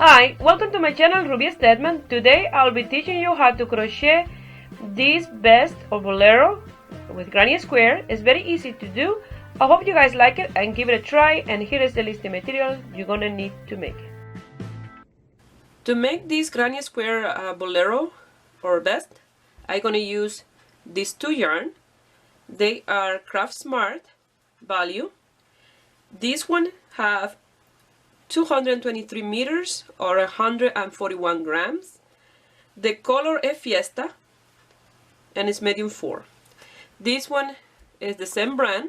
Hi, welcome to my channel Ruby Statement. Today I'll be teaching you how to crochet this vest or bolero with granny square. It's very easy to do. I hope you guys like it and give it a try, and here is the list of materials you're gonna need to make it. To make this granny square bolero or vest, I'm gonna use these two yarn. They are Craft Smart Value. This one have 223 meters or 141 grams. The color is Fiesta and it's medium 4. This one is the same brand,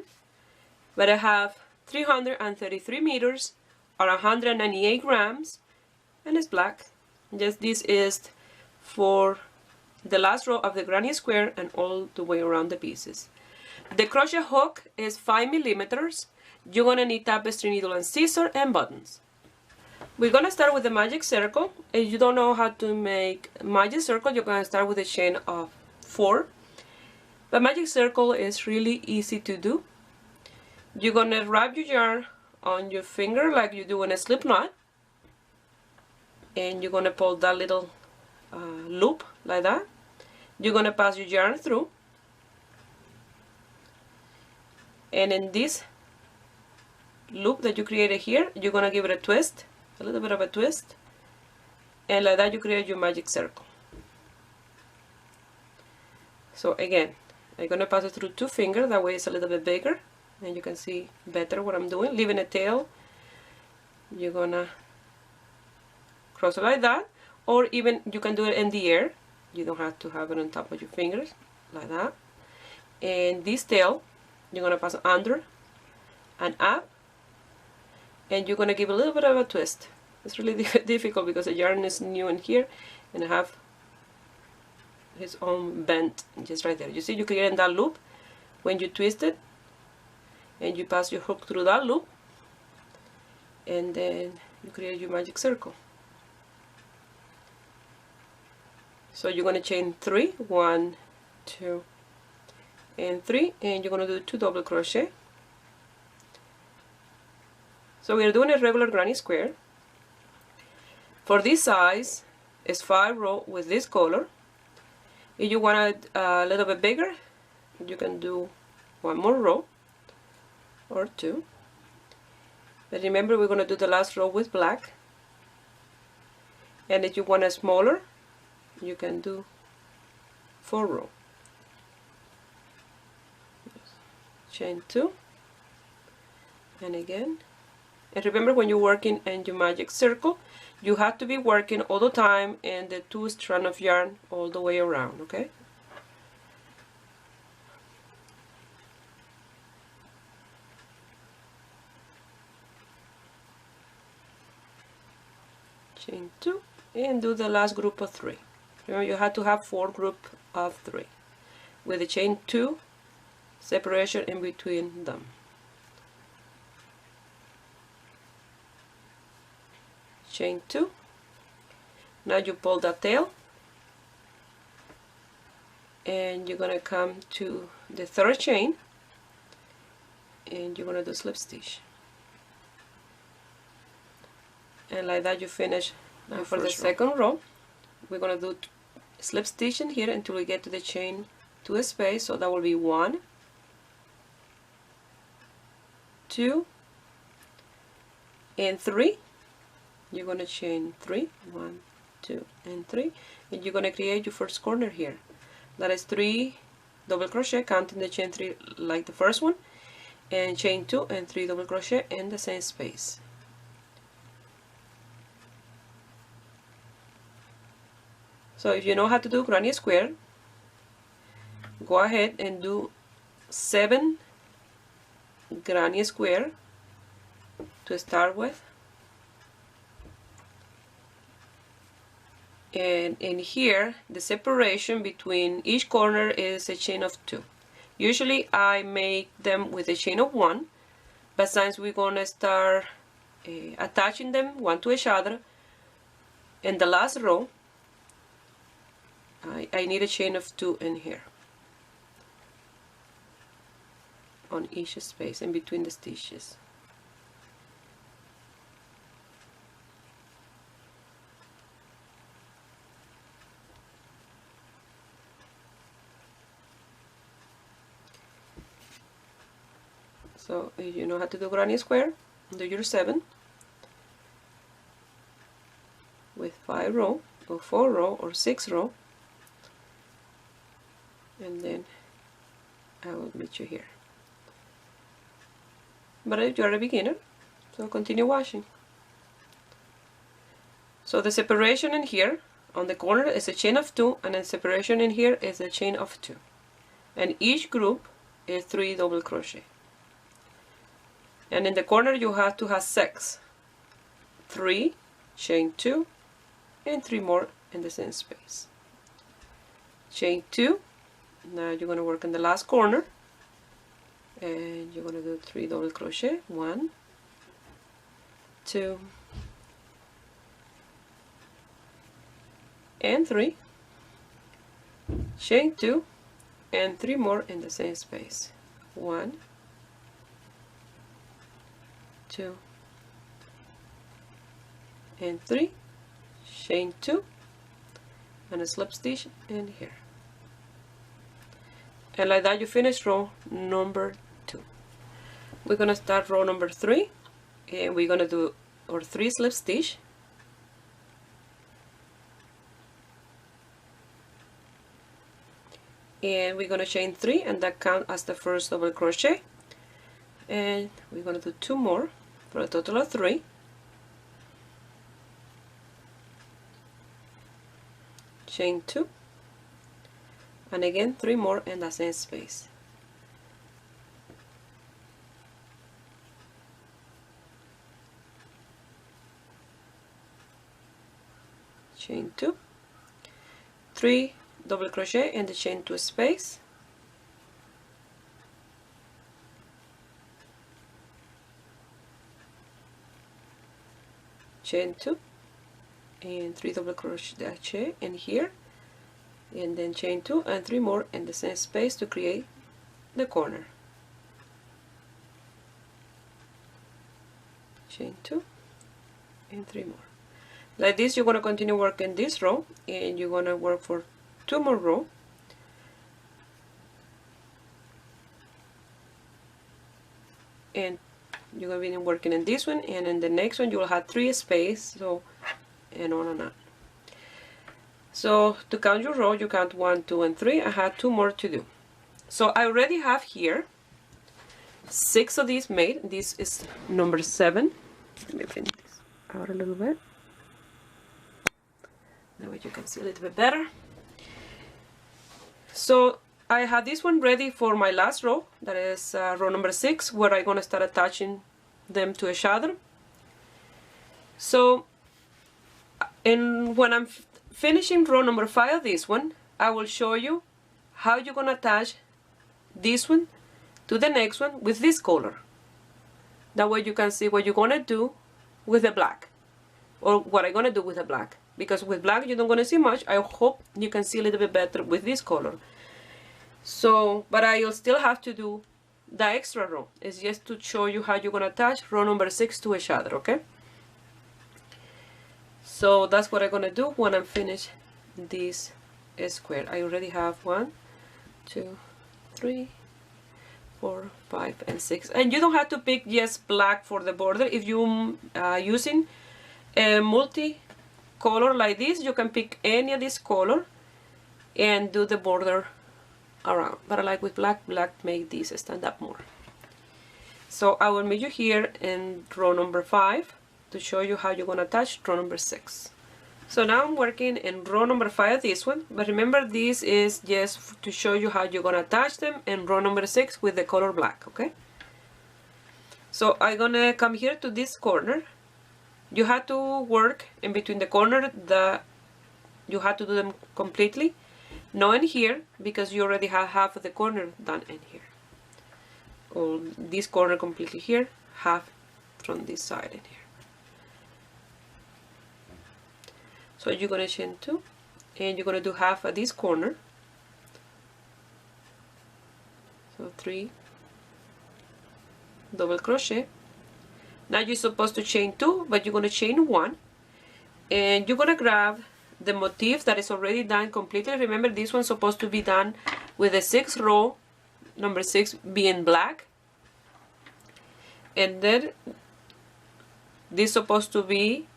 but I have 333 meters or 198 grams and it's black. Just this is for the last row of the granny square and all the way around the pieces. The crochet hook is 5 millimeters. You're gonna need tapestry needle and scissors and buttons. We're gonna start with the magic circle. If you don't know how to make magic circle, you're gonna start with a chain of 4. But magic circle is really easy to do. You're gonna wrap your yarn on your finger like you do in a slip knot, and you're gonna pull that little loop like that. You're gonna pass your yarn through, and in this loop that you created here, you're gonna give it a twist, a little bit of a twist, and like that you create your magic circle. So again, I'm gonna pass it through 2 fingers, that way it's a little bit bigger and you can see better what I'm doing. Leaving a tail, you're gonna cross it like that, or even you can do it in the air. You don't have to have it on top of your fingers, like that. And this tail, you're gonna pass under and up, and you're gonna give a little bit of a twist. It's really difficult because the yarn is new in here and I have his own bend just right there. You see, you create that loop when you twist it, and you pass your hook through that loop, and then you create your magic circle. So you're going to chain 3, 1, 2, and 3, and you're going to do 2 double crochet. So we are doing a regular granny square. For this size, it's 5 rows with this color. If you want it a little bit bigger, you can do 1 more row or 2. But remember, we're going to do the last row with black. And if you want it smaller, you can do 4 rows. Chain 2, and again. And remember, when you're working in your magic circle, you have to be working all the time in the 2 strands of yarn all the way around, okay? Chain 2 and do the last group of 3. Remember, you have to have 4 groups of 3 with the chain 2 separation in between them. Chain 2. Now you pull that tail, and you're gonna come to the 3rd chain, and you're gonna do slip stitch, and like that you finish. Now for the second row, we're gonna do slip stitch in here until we get to the chain 2 space. So that will be 1, 2, and 3. You're going to chain 3, 1, 2, and 3, and you're going to create your first corner here. That is 3 double crochet, counting the chain 3 like the first one, and chain 2 and 3 double crochet in the same space. So if you know how to do granny square, go ahead and do 7 granny square to start with. And in here, the separation between each corner is a chain of 2. Usually I make them with a chain of 1, but since we're going to start attaching them one to each other in the last row, I need a chain of 2 in here on each space in between the stitches. So if you know how to do granny square, do your 7 with 5 row or 4 row or 6 row, and then I will meet you here. But if you're a beginner, so continue washing. So the separation in here on the corner is a chain of 2, and then separation in here is a chain of 2, and each group is 3 double crochet. And in the corner you have to have 6, 3, chain 2, and 3 more in the same space. Chain 2. Now you're going to work in the last corner, and you're going to do 3 double crochet, 1, 2, and 3, chain 2, and 3 more in the same space, 1, 2, and 3, chain 2, and a slip stitch in here. And like that you finish row number 2. We're going to start row number 3, and we're going to do our 3 slip stitch, and we're going to chain 3, and that counts as the first double crochet, and we're going to do 2 more for a total of 3. Chain 2, and again 3 more in the same space. Chain 2, 3 double crochet in the chain 2 space, chain 2, and 3 double crochet in here, and then chain 2 and 3 more in the same space to create the corner. Chain 2 and 3 more. Like this you're going to continue working this row, and you're going to work for 2 more rows, and you're going to be working in this one, and in the next one you'll have 3 spaces, so and on and on. So to count your row, you count 1, 2, and 3. I have 2 more to do. So I already have here 6 of these made. This is number 7. Let me bring this out a little bit. That way you can see a little bit better. So I have this one ready for my last row. That is row number 6, where I'm going to start attaching them to each other. So when I'm finishing row number 5 of this one, I will show you how you're going to attach this one to the next one with this color. That way you can see what you're going to do with the black, or what I'm going to do with the black, because with black you're not going to see much. I hope you can see a little bit better with this color. So, but I'll still have to do the extra row. It's just to show you how you're going to attach row number 6 to each other, okay? So that's what I'm going to do when I'm finished this square. I already have 1, 2, 3, 4, 5, and 6. And you don't have to pick just black for the border. If you're using a multi-color like this, you can pick any of this color and do the border around. But I like with black, black make this stand up more. So I will meet you here in row number 5 to show you how you're going to attach row number 6. So now I'm working in row number 5 of this one, but remember this is just to show you how you're going to attach them in row number 6 with the color black, okay? So I'm going to come here to this corner. You have to work in between the corner, you have to do them completely, not in here, because you already have half of the corner done in here. Or this corner completely here, half from this side in here. So you're going to chain 2, and you're going to do half of this corner. So 3 double crochet. Now you're supposed to chain 2, but you're going to chain 1, and you're going to grab the motif that is already done completely. Remember, this one's supposed to be done with the 6th row, number 6 being black. and then this is supposed to be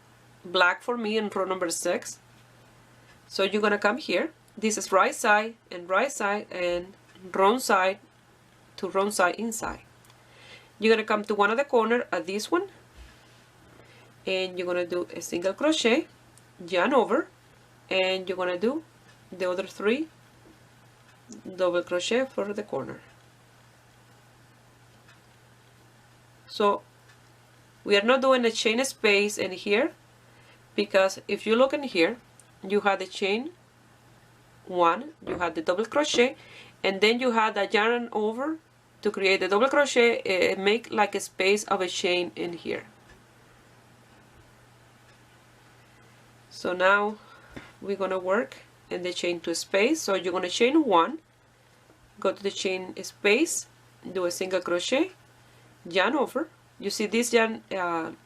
black for me in row number 6. So you're gonna come here. This is right side and wrong side to wrong side inside. You're gonna come to one of the corner at this one, and you're gonna do a single crochet, yarn over, and you're gonna do the other 3 double crochet for the corner. So we are not doing a chain space in here, because if you look in here, you have the chain 1, you have the double crochet, and then you have the yarn over to create the double crochet, make like a space of a chain in here. So now we're gonna work in the chain 2 space. So you're gonna chain 1, go to the chain space, do a single crochet, yarn over. You see this yarn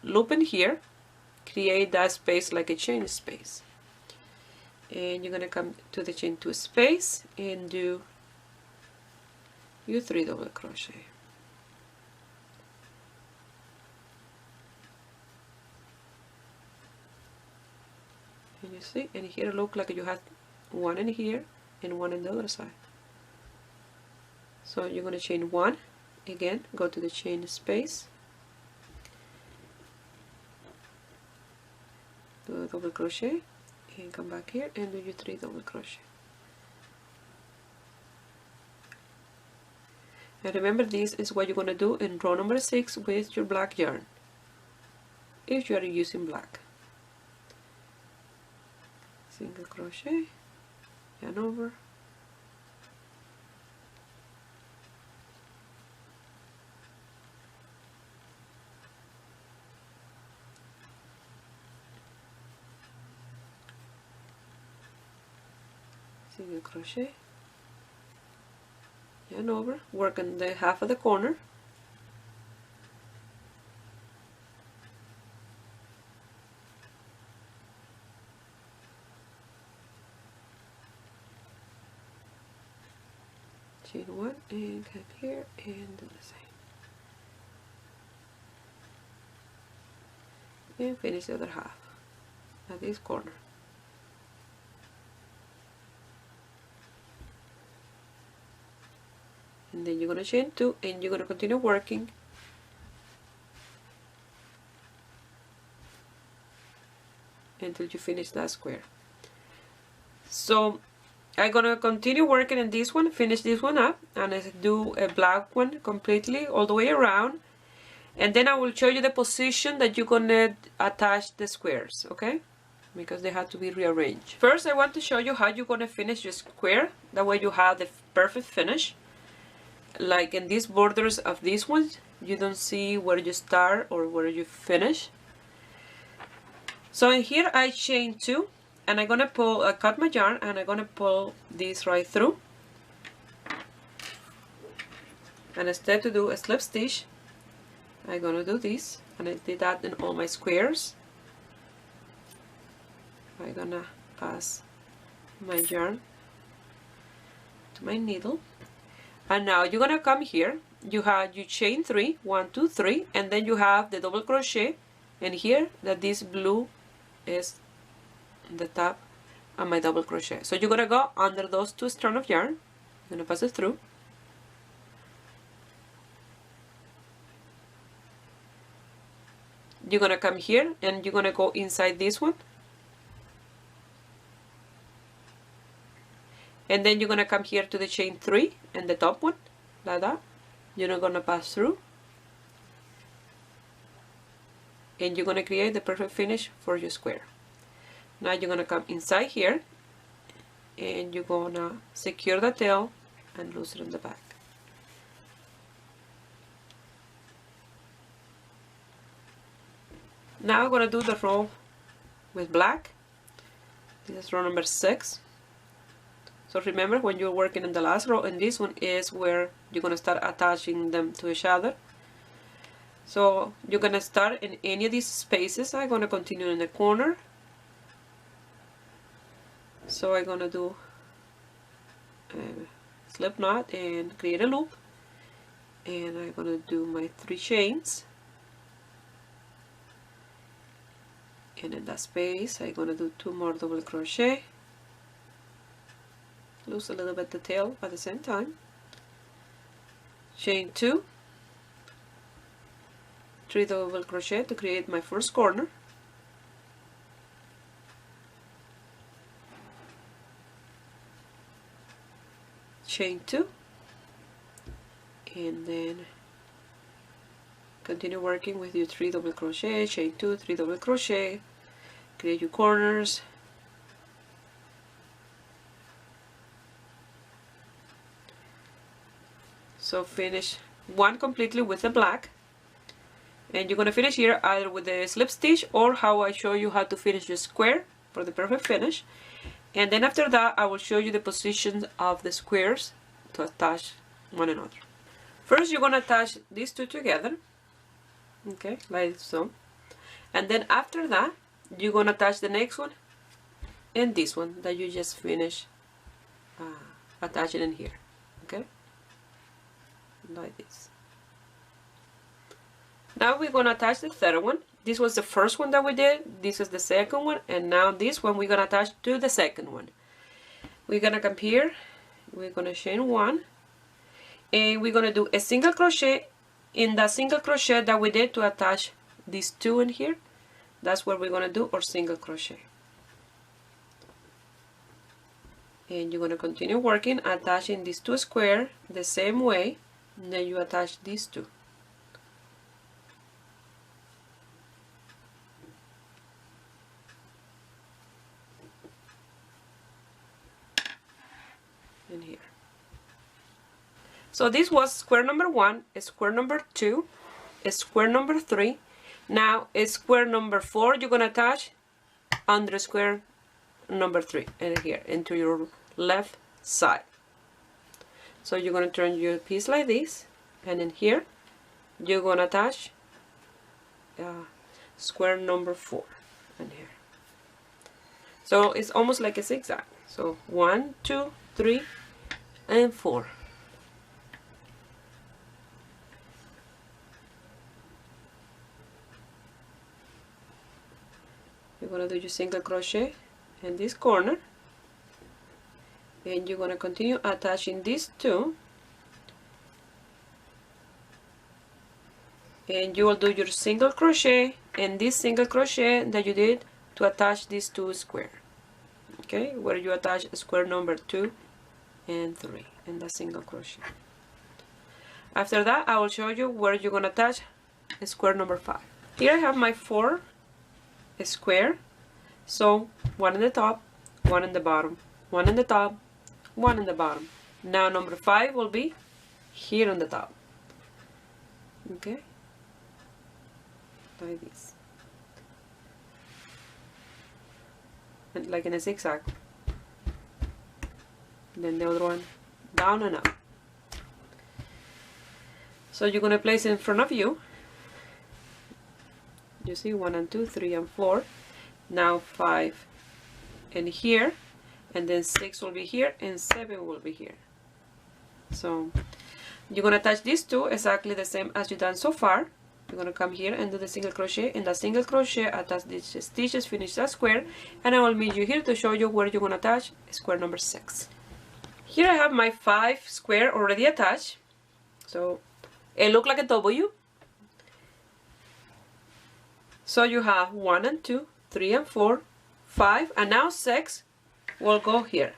loop in here, create that space like a chain space, and you're gonna come to the chain 2 space and do your 3 double crochet. And you see, and here look like you have 1 in here and 1 in the other side. So you're gonna chain 1 again, go to the chain space, do a double crochet, and come back here and do your 3 double crochet. And remember, this is what you're going to do in row number 6 with your black yarn, if you are using black. Single crochet, yarn over, single crochet, yarn over, work on the half of the corner, chain 1 and come here and do the same, and finish the other half at this corner. And then you're going to chain 2 and you're going to continue working until you finish that square. So I'm going to continue working in this one, finish this one up, and I do a black one completely all the way around, and then I will show you the position that you're going to attach the squares, okay? Because they have to be rearranged. First I want to show you how you're going to finish your square, that way you have the perfect finish. Like in these borders of these ones, you don't see where you start or where you finish. So in here I chain 2, and I'm gonna pull, cut my yarn, and I'm gonna pull this right through. And instead to do a slip stitch, I'm gonna do this, and I did that in all my squares. I'm gonna pass my yarn to my needle. And now you're gonna come here, you chain 3, 1, 2, 3, and then you have the double crochet, and here that this blue is the top of my double crochet. So you're gonna go under those 2 strands of yarn, you're gonna pass it through, you're gonna come here and you're gonna go inside this one, and then you're gonna come here to the chain 3 and the top one, like that. You're not gonna pass through, and you're gonna create the perfect finish for your square. Now you're gonna come inside here, and you're gonna secure the tail and loosen in the back. Now I'm gonna do the row with black. This is row number 6. So remember, when you're working in the last row, and this one is where you're going to start attaching them to each other. So you're going to start in any of these spaces. I'm going to continue in the corner. So I'm going to do a slip knot and create a loop. And I'm going to do my 3 chains. and in that space I'm gonna do 2 more double crochet, lose a little bit the tail at the same time, chain 2, 3 double crochet to create my first corner, chain 2, and then continue working with your 3 double crochet, chain 2, 3 double crochet, create your corners, so finish one completely with the black, and you're going to finish here either with the slip stitch or how I show you how to finish your square for the perfect finish. And then after that I will show you the positions of the squares to attach one another. First you're going to attach these two together, okay, like so, and then after that you're going to attach the next one and this one that you just finished attaching in here, okay, like this. Now we're going to attach the third one. This was the first one that we did, this is the second one, and now this one we're going to attach to the second one. We're going to come here, we're going to chain 1, and we're going to do a single crochet in the single crochet that we did to attach these two in here. That's what we're going to do, or single crochet. And you're going to continue working, attaching these two squares the same way that you attach these two. In here. So this was square number 1, square number 2, square number 3. Now square number 4 you're going to attach under square number 3 in here into your left side. So you're going to turn your piece like this, and in here you're going to attach square number 4 in here. So it's almost like a zigzag. So 1, 2, 3, and 4. You're going to do your single crochet in this corner, and you're going to continue attaching these two, and you will do your single crochet in this single crochet that you did to attach these two squares, okay, where you attach square number 2 and 3 in the single crochet. After that I will show you where you're going to attach square number 5. Here I have my 4 square, so 1 in the top, 1 in the bottom, 1 in the top, 1 in the bottom. Now number 5 will be here on the top, okay, like this, and like in a zigzag. Then the other one down and up. So you're going to place it in front of you. You see 1 and 2, 3 and 4. Now 5 in here, and then 6 will be here, and 7 will be here. So you're going to attach these two exactly the same as you've done so far. You're going to come here and do the single crochet. In the single crochet attach these stitches, finish that square, and I will meet you here to show you where you're going to attach square number 6. Here I have my 5 square already attached, so it looks like a W. So you have 1 and 2, 3 and 4, 5, and now 6 will go here,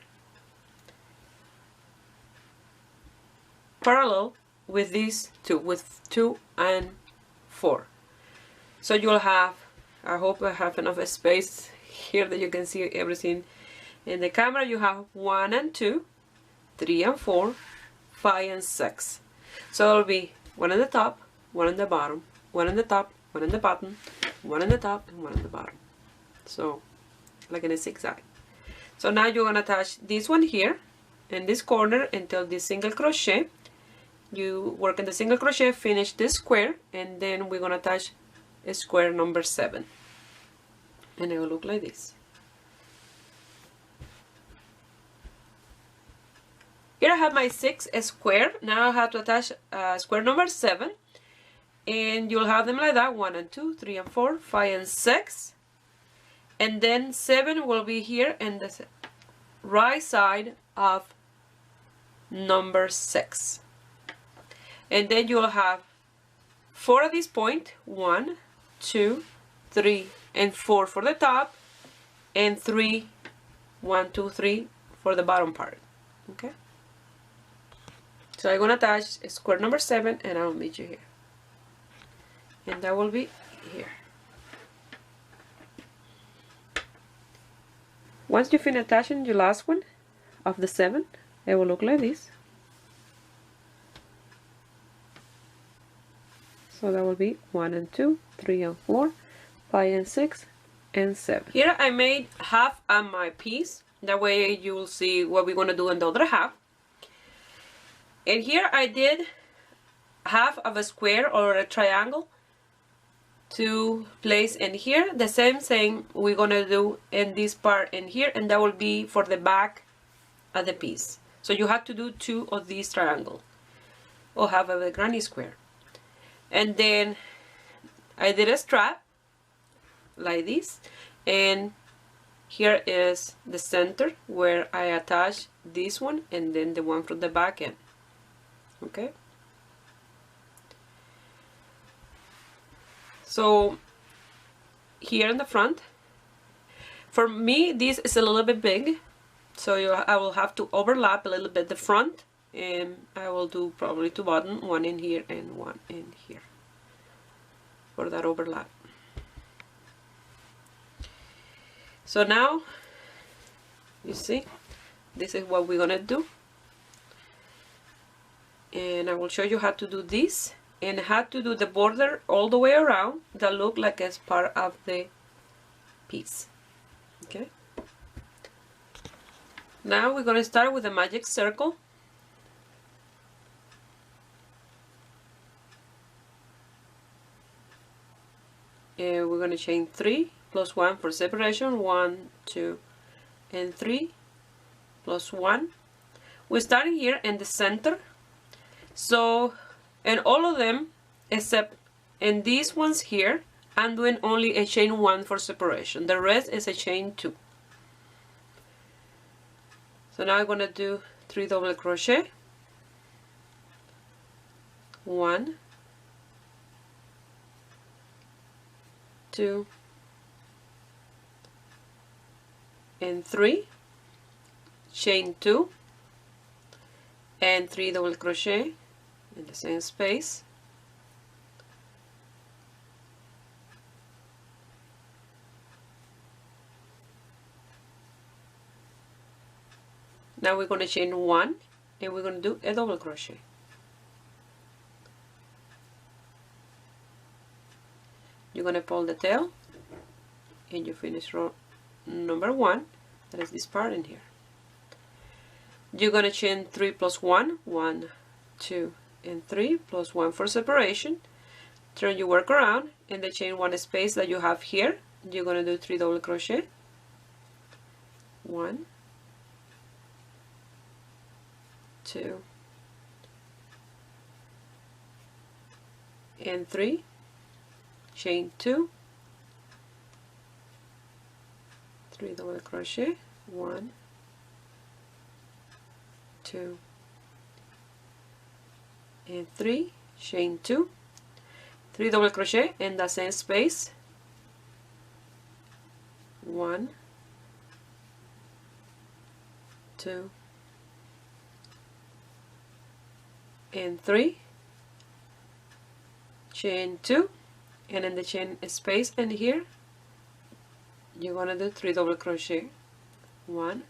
parallel with these two, with 2 and 4. So you'll have, I hope I have enough space here that you can see everything in the camera. You have 1 and 2, 3 and 4, 5 and 6. So it'll be 1 in the top, 1 in the bottom, 1 in the top, 1 in the bottom, 1 in the top, and 1 in the bottom. So like in a zigzag. So now you're going to attach this one here in this corner until this single crochet. You work in the single crochet, finish this square, and then we're going to attach a square number 7, and it will look like this. Here I have my 6 square. Now I have to attach square number 7, and you'll have them like that: 1 and 2, 3 and 4, 5 and 6. and then 7 will be here in the right side of number 6, and then you'll have 4 at this point, 1, 2, 3, and 4 for the top, and 3, 1, 2, 3 for the bottom part. Okay, so I'm gonna attach square number 7, and I'll meet you here, and that will be here. Once you finish attaching your last one of the 7, it will look like this. So that will be 1 and 2, 3 and 4, 5 and 6, and 7. Here I made half of my piece. That way you will see what we're going to do in the other half. And here I did half of a square or a triangle to place in here. The same thing we're going to do in this part in here, and that will be for the back of the piece. So you have to do 2 of these triangles or half of a granny square. And then I did a strap like this, and here is the center where I attach this one and then the one from the back end. Okay, so here in the front, for me this is a little bit big, so I will have to overlap a little bit the front, and I will do probably 2 buttons, one in here and one in here for that overlap. So now you see this is what we're gonna do, and I will show you how to do this and how to do the border all the way around that look like as part of the piece. Okay, now we're gonna start with a magic circle. And we're going to chain 3 plus 1 for separation, 1, 2, and 3 plus 1. We're starting here in the center, so in all of them except in these ones here I'm doing only a chain 1 for separation, the rest is a chain 2. So now I'm going to do 3 double crochet, 1, 2, and 3, chain 2, and 3 double crochet in the same space, now we're going to chain 1 and we're going to do a double crochet. You're going to pull the tail and you finish row number 1, that is this part in here. You're going to chain 3 plus 1, 1, 2, and 3 plus 1 for separation. Turn your work around in the chain 1 space that you have here. You're going to do 3 double crochet, 1, 2, and 3, chain 2, 3 double crochet, 1, 2, and 3, chain 2, 3 double crochet in the same space, 1, 2, and 3, chain 2, and in the chain space in here you're gonna do 3 double crochet, 1,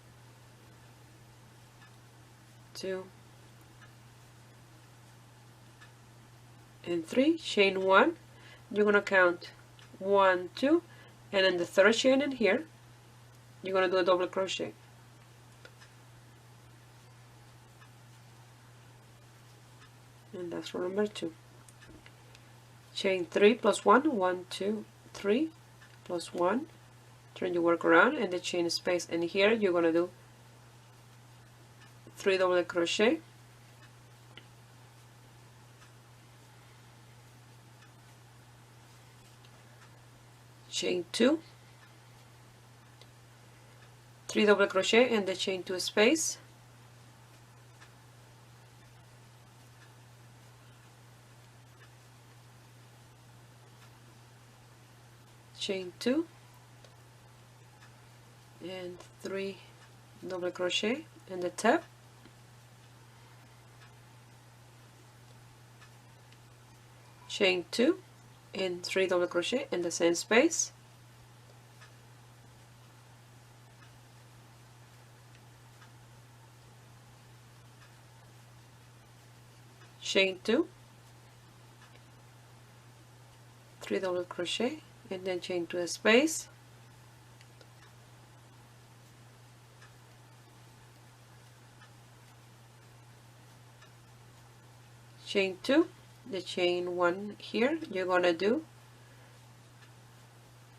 2, and 3, chain 1. You're gonna count 1, 2, and in the third chain in here you're gonna do a double crochet. And that's row number 2. Chain 3 plus 1, 1, 2, 3 plus 1. Turn your work around and the chain space in here you're going to do 3 double crochet, chain 2, 3 double crochet and then chain 2 space, chain 2 and 3 double crochet in the top, chain 2 and 3 double crochet in the same space, chain 2, 3 double crochet and then chain 2 space, chain 2, the chain 1 here, you're gonna do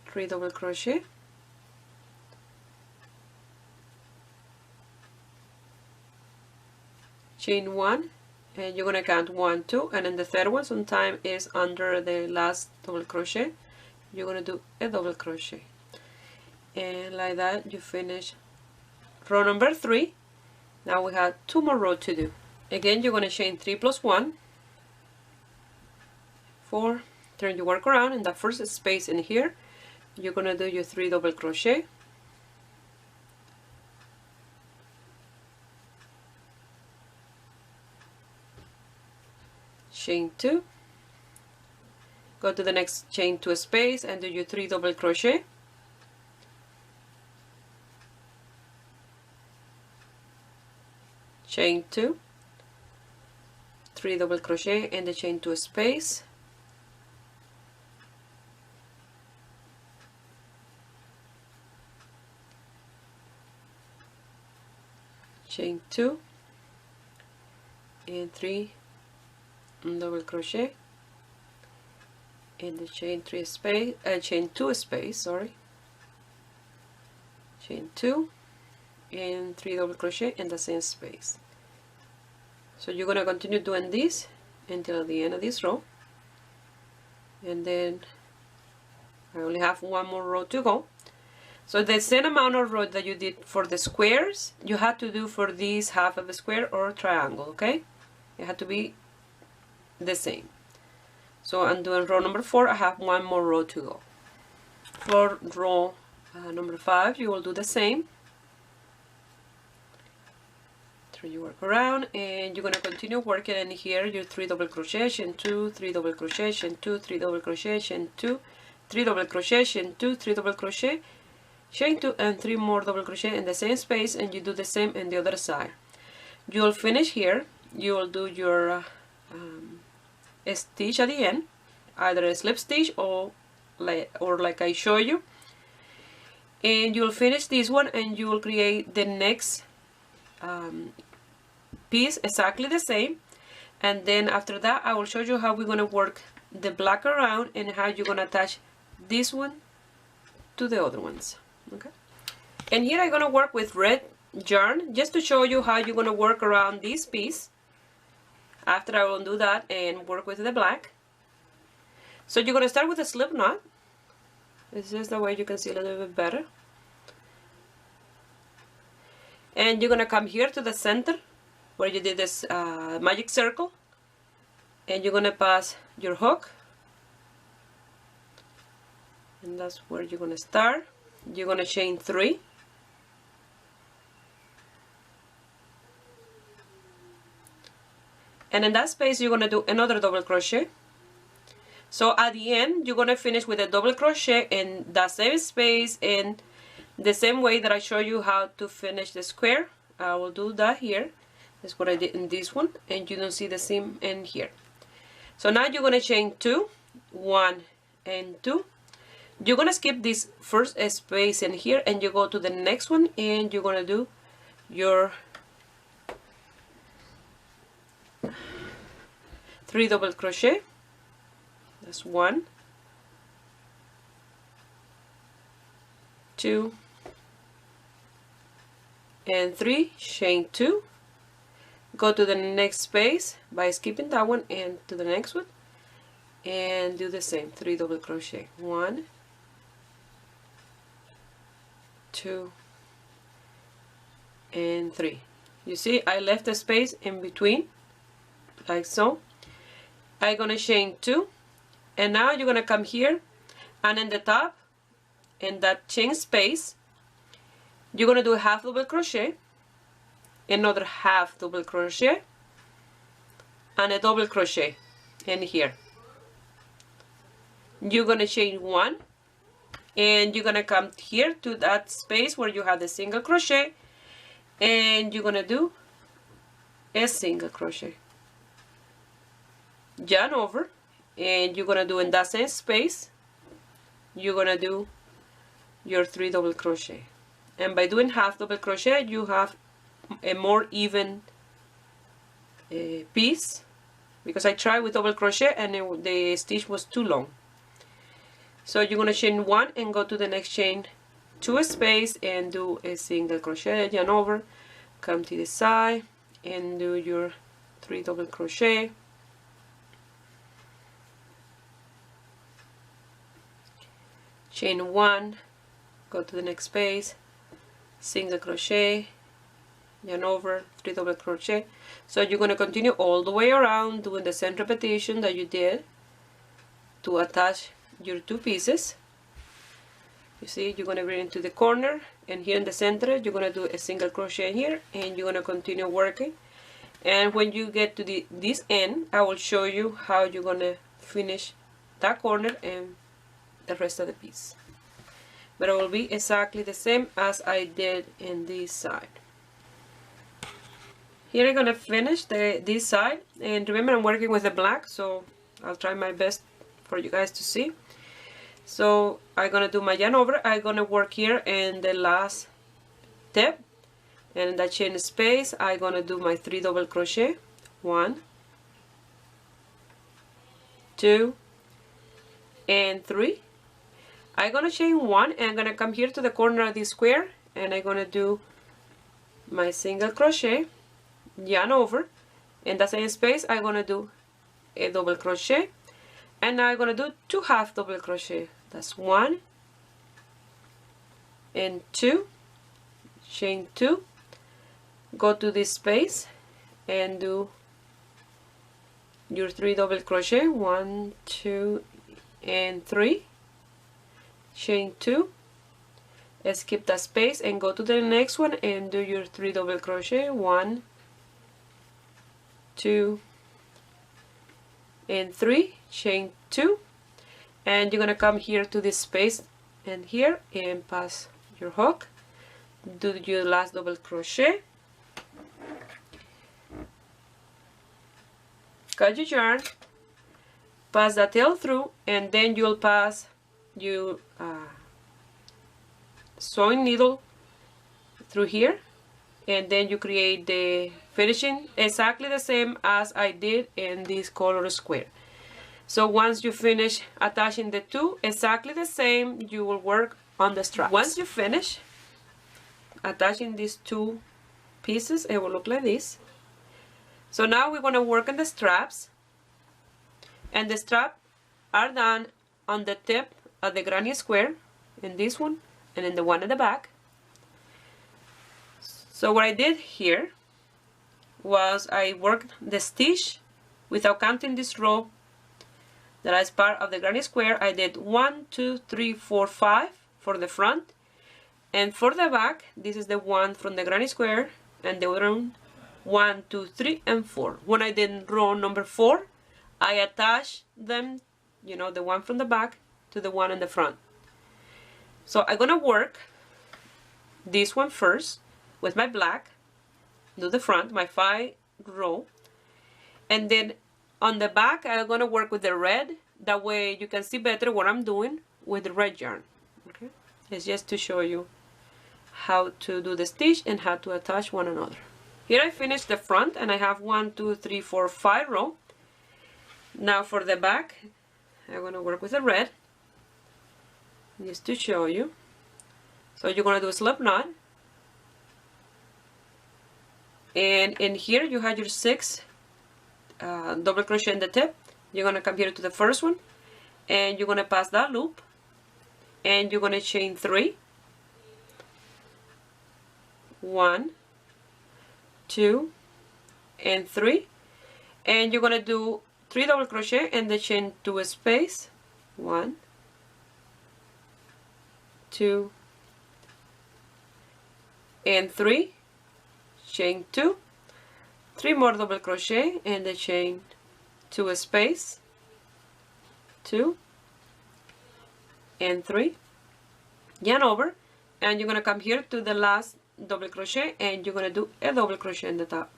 3 double crochet, chain 1, and you're gonna count 1, 2, and then the third one sometimes is under the last double crochet. You're gonna do a double crochet, and like that you finish row number 3. Now we have 2 more rows to do. Again, you're gonna chain 3 plus 1, 4, turn your work around in the first space in here. You're gonna do your 3 double crochet, chain 2, go to the next chain 2 space and do your 3 double crochet, chain 2, 3 double crochet in the chain 2 space, chain 2 and 3 double crochet in the chain 3 space, chain 2 space, sorry, chain 2 and 3 double crochet in the same space. So you're gonna continue doing this until the end of this row, and then I only have 1 more row to go. So the same amount of row that you did for the squares, you have to do for this half of the square or triangle, okay? It had to be the same. So I'm doing row number 4, I have 1 more row to go. For row number 5, you will do the same. Turn your work around, and you're going to continue working in here your 3 double crochet, chain 2, 3 double crochet, chain 2, 3 double crochet, chain 2, 3 double crochet, chain 2, 3 double crochet, chain 2, and 3 more double crochet in the same space, and you do the same in the other side. You'll finish here, you will do your stitch at the end, either a slip stitch or like I show you, and you'll finish this one and you will create the next piece exactly the same, and then after that I will show you how we're going to work the black around and how you're going to attach this one to the other ones. Okay, and here I'm going to work with red yarn just to show you how you're going to work around this piece. After I will do that and work with the black. So you're going to start with a slip knot. This is the way you can see a little bit better. And you're going to come here to the center where you did this magic circle, and you're going to pass your hook, and that's where you're going to start. You're going to chain 3, and in that space you're going to do another double crochet. So at the end you're going to finish with a double crochet in that same space, in the same way that I show you how to finish the square. I will do that here. That's what I did in this one, and you don't see the seam in here. So now you're going to chain 2, 1 and 2. You're going to skip this first space in here and you go to the next one, and you're going to do your 3 double crochet. That's 1, 2 and 3, chain 2, go to the next space by skipping that one and to the next one, and do the same 3 double crochet, 1, 2 and 3. You see, I left a space in between, like so. I'm gonna chain 2, and now you're gonna come here, and in the top, in that chain space, you're gonna do a half double crochet, another half double crochet, and a double crochet in here. You're gonna chain 1, and you're gonna come here to that space where you have the single crochet, and you're gonna do a single crochet, yarn over, and you're gonna do in that same space, you're gonna do your 3 double crochet. And by doing half double crochet, you have a more even piece, because I tried with double crochet and the stitch was too long. So you're gonna chain 1 and go to the next chain 2 space and do a single crochet, yarn over, come to the side and do your 3 double crochet, chain 1, go to the next space, single crochet, yarn over, 3 double crochet. So you're going to continue all the way around doing the same repetition that you did to attach your 2 pieces. You see, you're going to bring it to the corner, and here in the center you're going to do a single crochet here, and you're going to continue working. And when you get to this end, I will show you how you're going to finish that corner and the rest of the piece. But it will be exactly the same as I did in this side. Here I'm going to finish this side, and remember I'm working with the black, so I'll try my best for you guys to see. So I'm going to do my yarn over, I'm going to work here in the last step, and in that chain space I'm going to do my 3 double crochet, 1, 2, and 3. I'm going to chain 1 and I'm going to come here to the corner of this square, and I'm going to do my single crochet, yarn over, in the same space I'm going to do a double crochet, and now I'm going to do 2 half double crochet. That's 1 and 2, chain 2, go to this space and do your 3 double crochet, 1, 2, and 3, chain 2, skip that space and go to the next one and do your 3 double crochet, 1, 2, and 3, chain 2, and you're gonna come here to this space and here and pass your hook, do your last double crochet, cut your yarn, pass the tail through, and then you'll pass your sewing needle through here, and then you create the finishing exactly the same as I did in this color square. So once you finish attaching the 2 exactly the same, you will work on the straps. Once you finish attaching these 2 pieces, it will look like this. So now we're going to work on the straps, and the straps are done on the tip of the granny square, in this one and in the one at the back. So what I did here was I worked the stitch without counting this row that is part of the granny square. I did 1, 2, 3, 4, 5 for the front, and for the back this is the one from the granny square, and the other one 1, 2, 3, and 4. When I did row number 4, I attached them, you know, the one from the back to the one in the front. So I'm gonna work this one first with my black, do the front, my 5 row, and then on the back I'm gonna work with the red. That way you can see better what I'm doing with the red yarn. Okay, it's just to show you how to do the stitch and how to attach one another. Here I finished the front and I have 1, 2, 3, 4, 5 row. Now for the back I'm gonna work with the red, just to show you. So you're gonna do a slip knot, and in here you have your 6 double crochet in the tip. You're gonna come here to the first one, and you're gonna pass that loop, and you're gonna chain 3, 1, 2 and 3, and you're gonna do 3 double crochet and then chain 2 space, 1, 2 and 3, chain 2, 3 more double crochet and then chain 2 space, 2 and 3, yarn over, and you're gonna come here to the last double crochet and you're gonna do a double crochet in the top,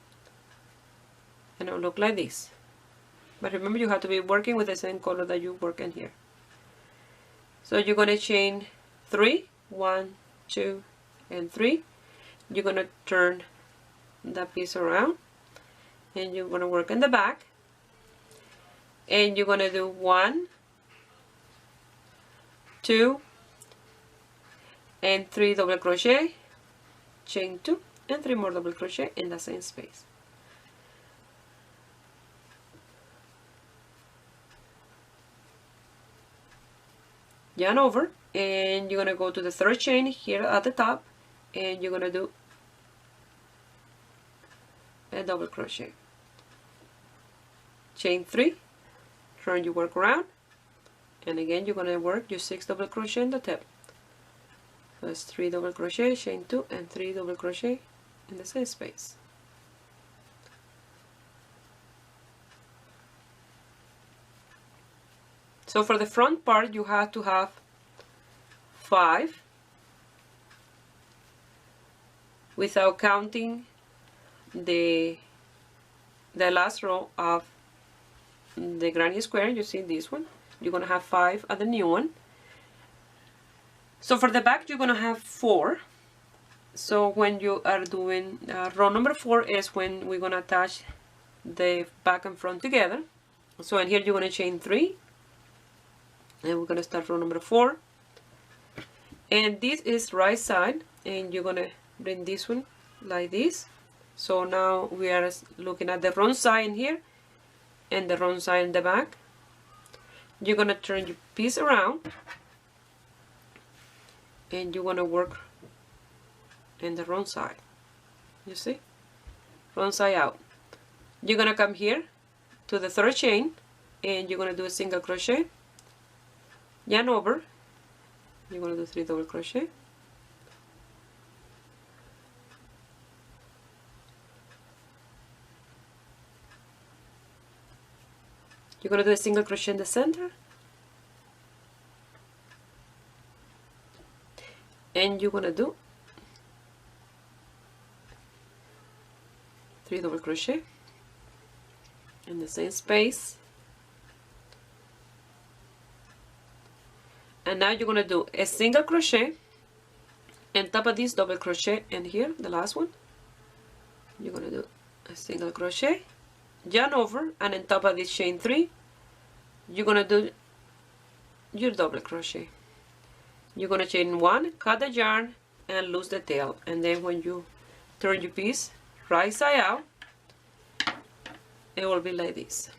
and it'll look like this. But remember, you have to be working with the same color that you work in here. So you're gonna chain 3, 1, 2 and 3. You're gonna turn that piece around and you're gonna work in the back, and you're gonna do 1, 2 and 3 double crochet, chain 2 and 3 more double crochet in the same space. Yarn over, and you're gonna go to the third chain here at the top, and you're gonna do a double crochet, chain 3, turn your work around, and again you're gonna work your 6 double crochet in the tip. So it's 3 double crochet, chain 2 and 3 double crochet in the same space. So for the front part you have to have 5 without counting the last row of the granny square. You see this one, you're gonna have 5 at the new one. So for the back you're gonna have 4. So when you are doing row number 4 is when we're gonna attach the back and front together. So in here you're gonna chain 3, and we're gonna start row number 4, and this is right side, and you're gonna bring this one like this. So now we are looking at the wrong side in here and the wrong side in the back. You're gonna turn your piece around and you're gonna work in the wrong side. You see, wrong side out. You're gonna come here to the third chain and you're gonna do a single crochet, yarn over, you're gonna do 3 double crochet, you're gonna do a single crochet in the center, and you're gonna do 3 double crochet in the same space. And now you're gonna do a single crochet on top of this double crochet, and here the last one you're gonna do a single crochet, yarn over, and on top of this chain 3 you're gonna do your double crochet. You're gonna chain 1, cut the yarn and lose the tail, and then when you turn your piece right side out, it will be like this.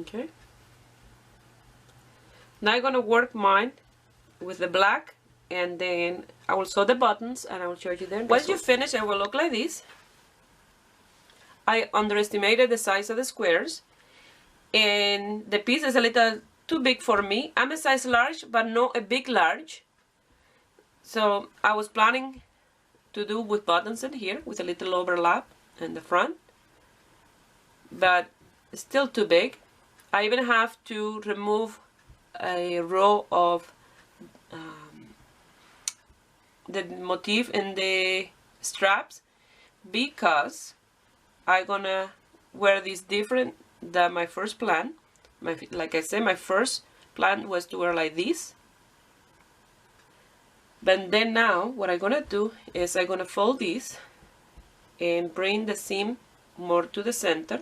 Okay, now I'm gonna work mine with the black, and then I will sew the buttons and I will show you then. Once you finish, it will look like this. I underestimated the size of the squares, and the piece is a little too big for me. I'm a size large, but not a big large. So I was planning to do with buttons in here with a little overlap in the front, but it's still too big. I even have to remove a row of the motif in the straps because I'm gonna wear this different than my first plan. Like I said, my first plan was to wear like this, but then now what I'm gonna do is I'm gonna fold this and bring the seam more to the center.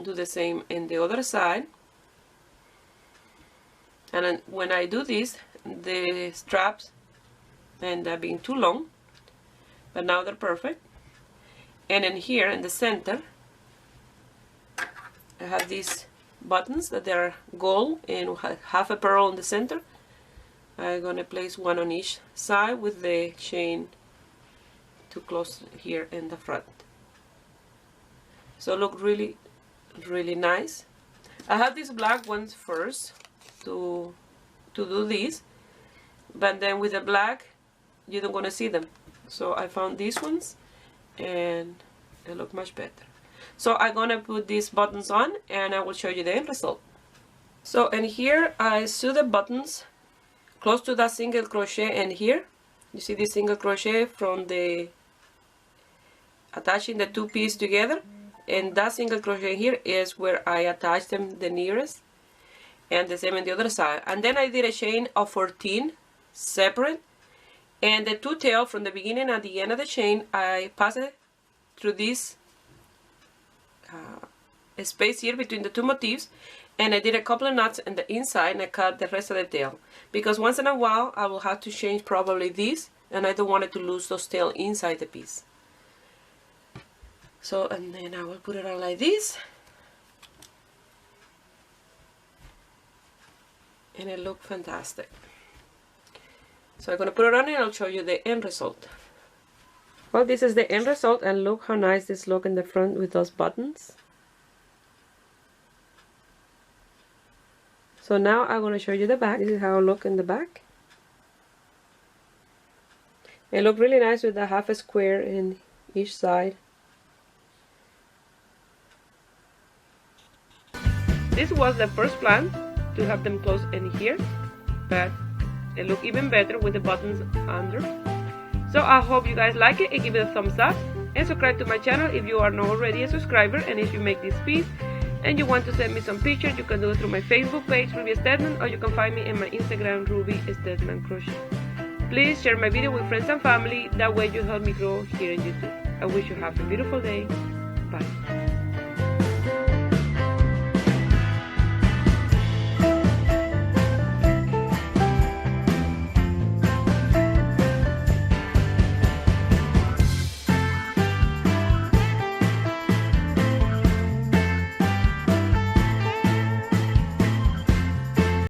Do the same in the other side, and then when I do this, the straps end up being too long, but now they're perfect. And in here in the center I have these buttons that they're gold and have a pearl in the center. I'm gonna place one on each side with the chain to close here in the front. So look really nice. I have these black ones first to do this, but then with the black you don't gonna see them. So I found these ones and they look much better. So I'm gonna put these buttons on and I will show you the end result. So in here I sew the buttons close to that single crochet, and here you see the single crochet from the attaching the two pieces together, and that single crochet here is where I attach them the nearest, and the same on the other side. And then I did a chain of 14 separate, and the two tails from the beginning and the end of the chain I pass it through this space here between the two motifs, and I did a couple of knots in the inside and I cut the rest of the tail, because once in a while I will have to change probably this, and I don't want it to lose those tails inside the piece. So, and then I will put it on like this, and it looks fantastic. So I'm going to put it on and I'll show you the end result. Well, this is the end result, and look how nice this looks in the front with those buttons. So now I'm going to show you the back. This is how it looks in the back. It looks really nice with the half a square in each side. This was the first plan, to have them close in here, but it looks even better with the buttons under. So I hope you guys like it, and give it a thumbs up, and subscribe to my channel if you are not already a subscriber. And if you make this piece and you want to send me some pictures, you can do it through my Facebook page, Ruby Stedman, or you can find me in my Instagram, Ruby Stedman Crochet. Please share my video with friends and family, that way you help me grow here in YouTube. I wish you have a beautiful day. Bye.